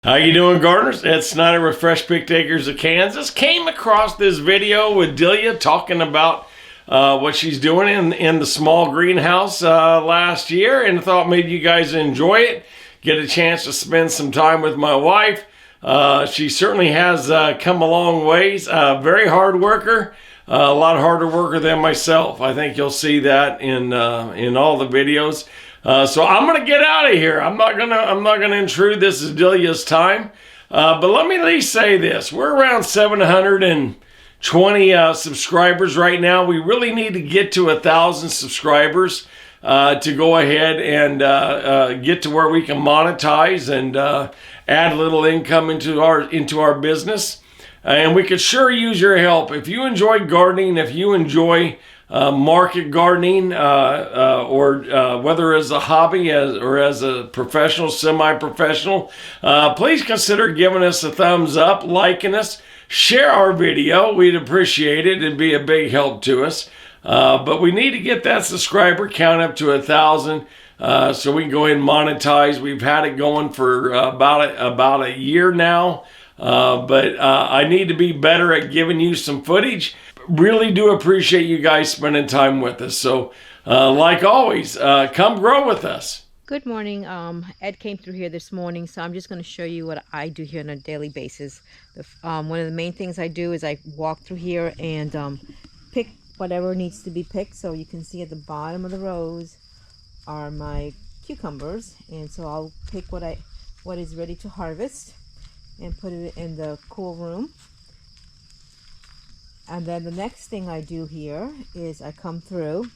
How you doing, gardeners? Ed Snyder with Fresh Picked Acres of Kansas. Came across this video with Delia talking about what she's doing in the small greenhouse last year, and thought maybe you guys enjoy it, get a chance to spend some time with my wife. She certainly has come a long ways. Very hard worker, a lot harder worker than myself. I think you'll see that in all the videos. So I'm gonna get out of here. I'm not gonna intrude. This is Delia's time. But let me at least say this: we're around 720 subscribers right now. We really need to get to 1,000 subscribers to go ahead and get to where we can monetize and add a little income into our business. And we could sure use your help. If you enjoy gardening, if you enjoy market gardening, or whether as a hobby or as a professional, semi-professional, please consider giving us a thumbs up, liking us, share our video. We'd appreciate it. It'd be a big help to us. But we need to get that subscriber count up to 1,000 so we can go ahead and monetize. We've had it going for about a year now. But I need to be better at giving you some footage. Really do appreciate you guys spending time with us. So, like always, come grow with us. Good morning. Ed came through here this morning, so I'm just going to show you what I do here on a daily basis. One of the main things I do is I walk through here and pick whatever needs to be picked. So you can see at the bottom of the rows are my cucumbers, and so I'll pick what is ready to harvest and put it in the cool room. And then the next thing I do here is I come through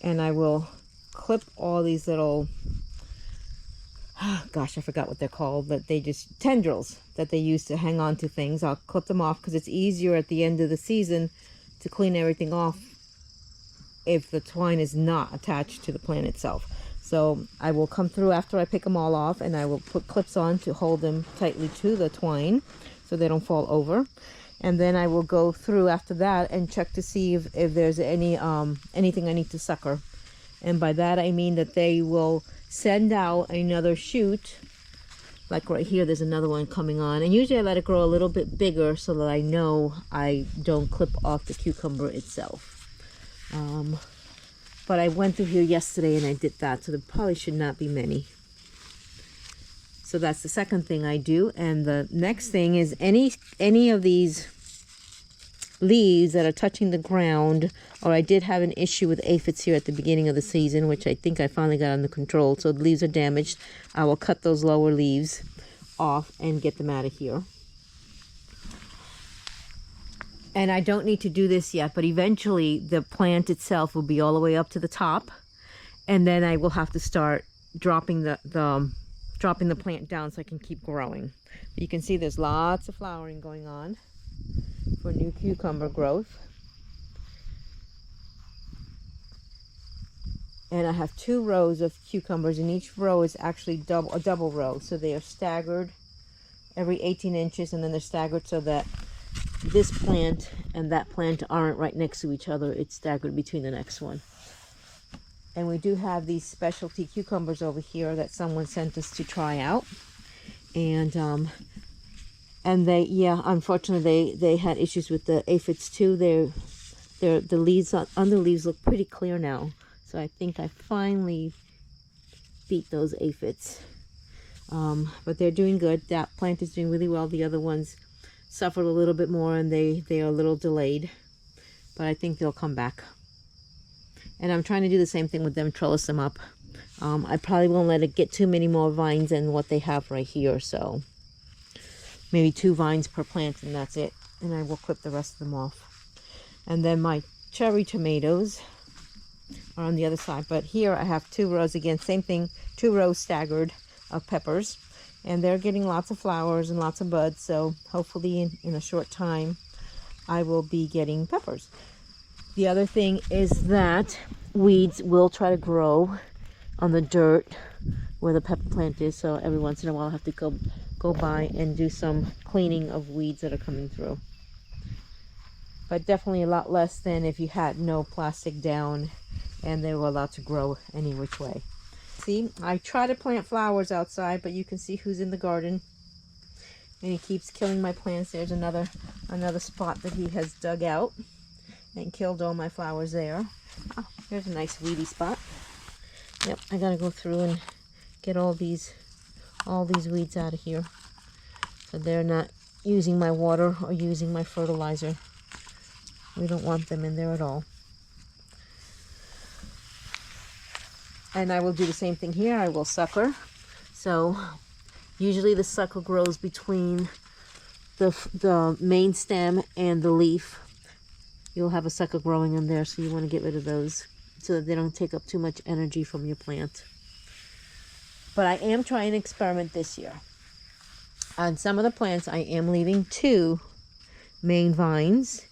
and I will clip all these little, gosh, I forgot what they're called, but they just tendrils that they use to hang on to things. I'll clip them off because it's easier at the end of the season to clean everything off if the twine is not attached to the plant itself. So I will come through after I pick them all off, and I will put clips on to hold them tightly to the twine so they don't fall over. And then I will go through after that and check to see if there's anything I need to sucker. And by that I mean that they will send out another shoot. Like right here, there's another one coming on. And usually I let it grow a little bit bigger so that I know I don't clip off the cucumber itself. But I went through here yesterday and I did that, so there probably should not be many. So that's the second thing I do. And the next thing is any of these leaves that are touching the ground, or I did have an issue with aphids here at the beginning of the season, which I think I finally got under control. So the leaves are damaged. I will cut those lower leaves off and get them out of here. And I don't need to do this yet, but eventually the plant itself will be all the way up to the top. And then I will have to start dropping the plant down so I can keep growing. You can see there's lots of flowering going on for new cucumber growth. And I have 2 rows of cucumbers, and each row is actually a double row. So they are staggered every 18 inches, and then they're staggered so that this plant and that plant aren't right next to each other. It's staggered between the next one. And we do have these specialty cucumbers over here that someone sent us to try out. And they, yeah, unfortunately they had issues with the aphids too. The leaves on the leaves look pretty clear now. So I think I finally beat those aphids. But they're doing good. That plant is doing really well. The other ones suffered a little bit more, and they are a little delayed. But I think they'll come back. And I'm trying to do the same thing with them, trellis them up. I probably won't let it get too many more vines than what they have right here. So maybe 2 vines per plant, and that's it. And I will clip the rest of them off. And then my cherry tomatoes are on the other side. But here I have 2 rows again, same thing, 2 rows staggered of peppers. And they're getting lots of flowers and lots of buds. So hopefully in a short time, I will be getting peppers. The other thing is that weeds will try to grow on the dirt where the pepper plant is. So every once in a while I have to go by and do some cleaning of weeds that are coming through. But definitely a lot less than if you had no plastic down and they were allowed to grow any which way. See, I try to plant flowers outside, but you can see who's in the garden. and he keeps killing my plants. There's another spot that he has dug out and killed all my flowers there. Oh, here's a nice weedy spot. Yep, I gotta go through and get all these weeds out of here, so they're not using my water or using my fertilizer. We don't want them in there at all. And I will do the same thing here. I will sucker. So usually the sucker grows between the main stem and the leaf. You'll have a sucker growing in there, so you want to get rid of those so that they don't take up too much energy from your plant. But I am trying an experiment this year. On some of the plants, I am leaving 2 main vines.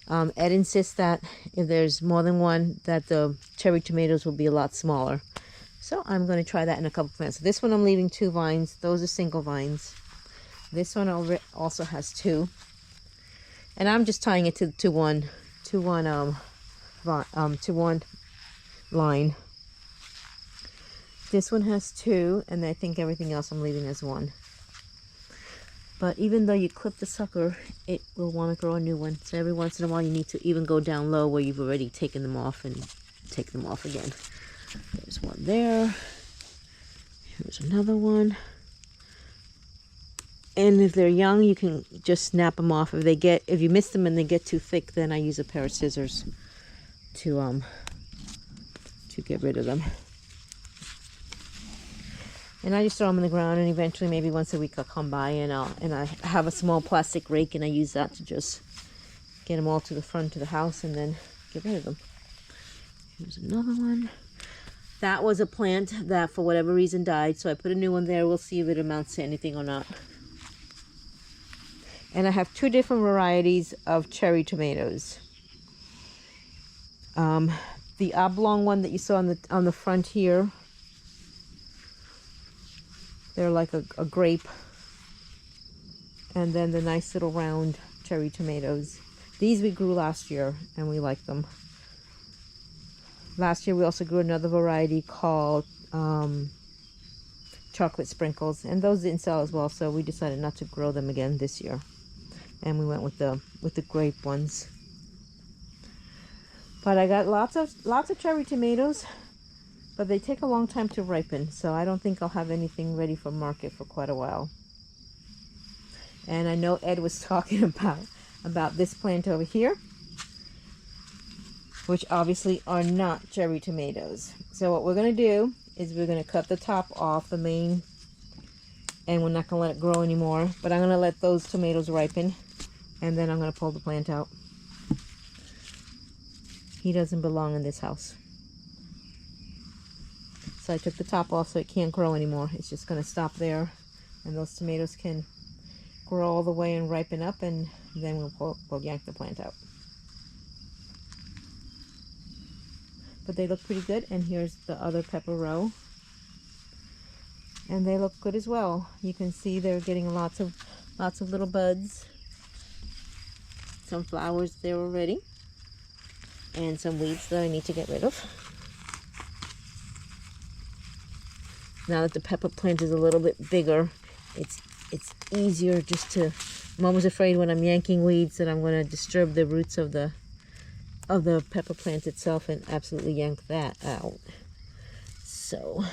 Ed insists that if there's more than one, that the cherry tomatoes will be a lot smaller. So I'm going to try that in a couple plants. So this one I'm leaving 2 vines. Those are single vines. This one also has 2. And I'm just tying it to one line. This one has 2, and I think everything else I'm leaving as 1. But even though you clip the sucker, it will want to grow a new one. So every once in a while you need to even go down low where you've already taken them off and take them off again. There's one there. Here's another one. And if they're young, you can just snap them off. If you miss them and they get too thick, then I use a pair of scissors to get rid of them. And I just throw them in the ground, and eventually, maybe once a week, I'll come by and I have a small plastic rake, and I use that to just get them all to the front of the house and then get rid of them. Here's another one. That was a plant that for whatever reason died, so I put a new one there. We'll see if it amounts to anything or not. And I have 2 different varieties of cherry tomatoes. The oblong one that you saw on the front here, they're like a grape. And then the nice little round cherry tomatoes. These we grew last year, and we like them. Last year we also grew another variety called chocolate sprinkles, and those didn't sell as well, so we decided not to grow them again this year. And we went with the grape ones. But I got lots of cherry tomatoes, but they take a long time to ripen, so I don't think I'll have anything ready for market for quite a while. And I know Ed was talking about this plant over here, which obviously are not cherry tomatoes. So what we're going to do is we're going to cut the top off the main, and we're not going to let it grow anymore, but I'm going to let those tomatoes ripen, and then I'm going to pull the plant out. He doesn't belong in this house. So I took the top off so it can't grow anymore. It's just going to stop there, and those tomatoes can grow all the way and ripen up, and then we'll yank the plant out. But they look pretty good, and here's the other pepper row. And they look good as well. You can see they're getting lots of little buds. Some flowers there already. And some weeds that I need to get rid of. Now that the pepper plant is a little bit bigger, it's easier just to... I'm always afraid when I'm yanking weeds that I'm going to disturb the roots of the pepper plant itself and absolutely yank that out. So,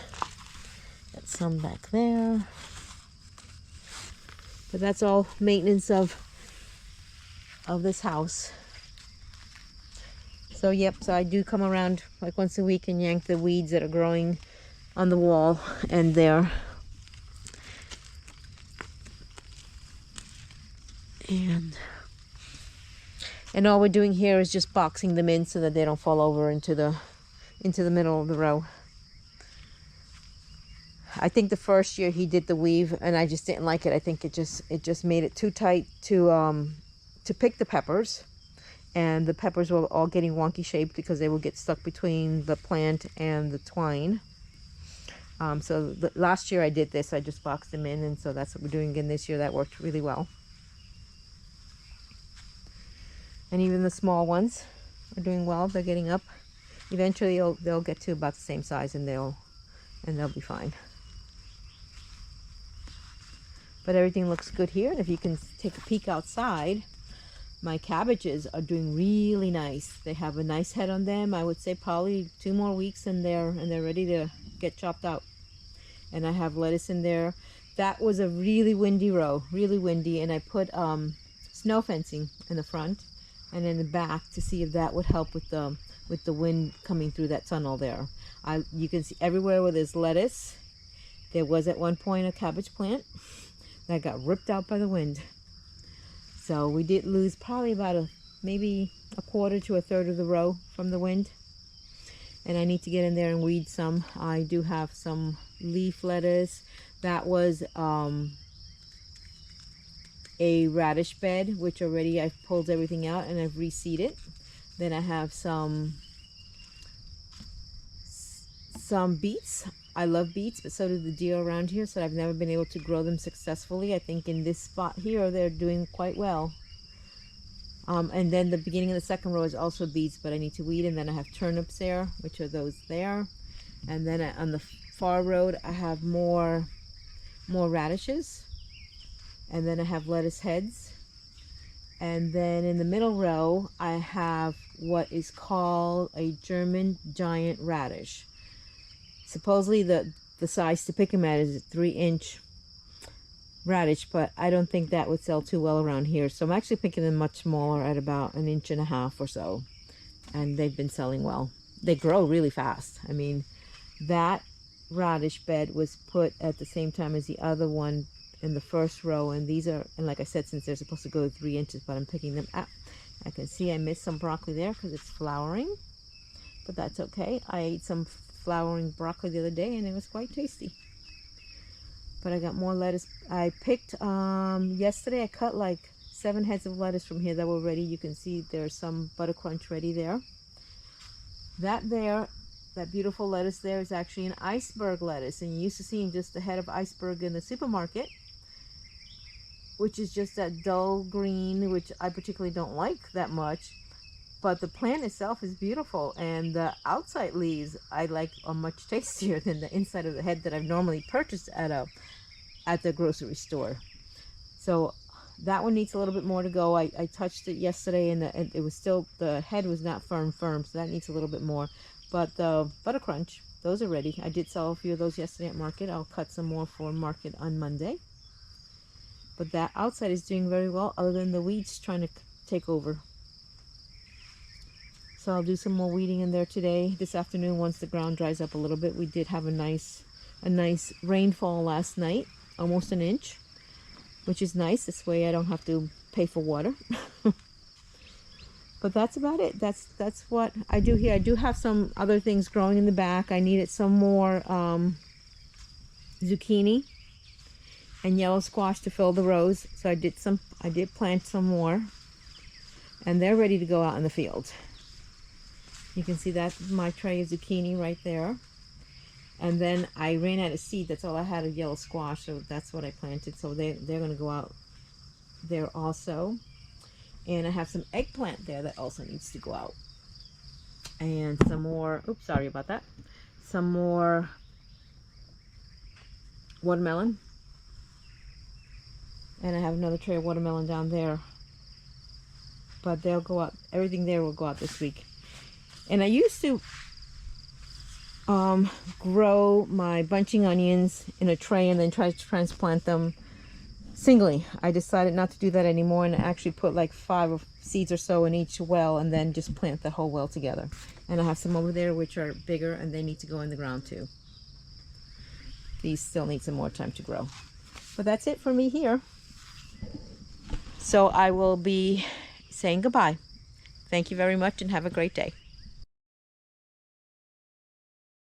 got some back there. But that's all maintenance of this house. So yep, so I do come around like once a week and yank the weeds that are growing on the wall and there. And all we're doing here is just boxing them in so that they don't fall over into the middle of the row. I think the first year he did the weave and I just didn't like it. I think it just made it too tight to pick the peppers. And the peppers were all getting wonky shaped because they will get stuck between the plant and the twine. So last year I did this. I just boxed them in, and so that's what we're doing again this year. That worked really well. And even the small ones are doing well. They're getting up. Eventually they'll get to about the same size, and they'll be fine. But everything looks good here. And if you can take a peek outside, my cabbages are doing really nice. They have a nice head on them. I would say probably 2 more weeks and they're ready to get chopped out. And I have lettuce in there. That was a really windy row, really windy, and I put snow fencing in the front and in the back to see if that would help with the wind coming through that tunnel there. You can see everywhere where there's lettuce. There was at one point a cabbage plant that got ripped out by the wind. So we did lose probably about maybe a quarter to a third of the row from the wind. And I need to get in there and weed some. I do have some leaf lettuce. That was a radish bed, which already I've pulled everything out and I've reseeded. Then I have some beets. I love beets, but so do the deer around here, so I've never been able to grow them successfully. I think in this spot here, they're doing quite well. And then the beginning of the second row is also beets, but I need to weed. And then I have turnips there, which are those there. And then on the far road, I have more radishes. And then I have lettuce heads. And then in the middle row, I have what is called a German giant radish. Supposedly the size to pick them at is a 3-inch radish, but I don't think that would sell too well around here. So I'm actually picking them much smaller at about 1.5 inches or so. And they've been selling well. They grow really fast. I mean, that radish bed was put at the same time as the other one in the first row. And these are, and like I said, since they're supposed to go 3 inches, but I'm picking them up. I can see I missed some broccoli there because it's flowering, but that's okay. I ate some flowering broccoli the other day and it was quite tasty. But I got more lettuce. I picked yesterday, I cut like 7 heads of lettuce from here that were ready. You can see there's some butter crunch ready there. That beautiful lettuce there is actually an iceberg lettuce, and you used to seeing just the head of iceberg in the supermarket, which is just that dull green, which I particularly don't like that much. But the plant itself is beautiful, and the outside leaves I like are much tastier than the inside of the head that I've normally purchased at the grocery store. So that one needs a little bit more to go. I touched it yesterday, and it was still, the head was not firm, so that needs a little bit more. But the butter crunch, those are ready. I did sell a few of those yesterday at market. I'll cut some more for market on Monday. But that outside is doing very well, other than the weeds trying to take over. So I'll do some more weeding in there today, this afternoon, once the ground dries up a little bit. We did have a nice rainfall last night, almost 1 inch, which is nice. This way I don't have to pay for water. But that's about it. That's what I do here. I do have some other things growing in the back. I needed some more zucchini and yellow squash to fill the rows. So I did plant some more, and they're ready to go out in the field. You can see that's my tray of zucchini right there. And then I ran out of seed. That's all I had of yellow squash, so that's what I planted. So they're going to go out there also. And I have some eggplant there that also needs to go out. And some more, oops, sorry about that. Some more watermelon. And I have another tray of watermelon down there. But they'll go out, everything there will go out this week. And I used to grow my bunching onions in a tray and then try to transplant them singly. I decided not to do that anymore, and I actually put like 5 seeds or so in each well and then just plant the whole well together. And I have some over there which are bigger and they need to go in the ground too. These still need some more time to grow. But that's it for me here. So I will be saying goodbye. Thank you very much and have a great day.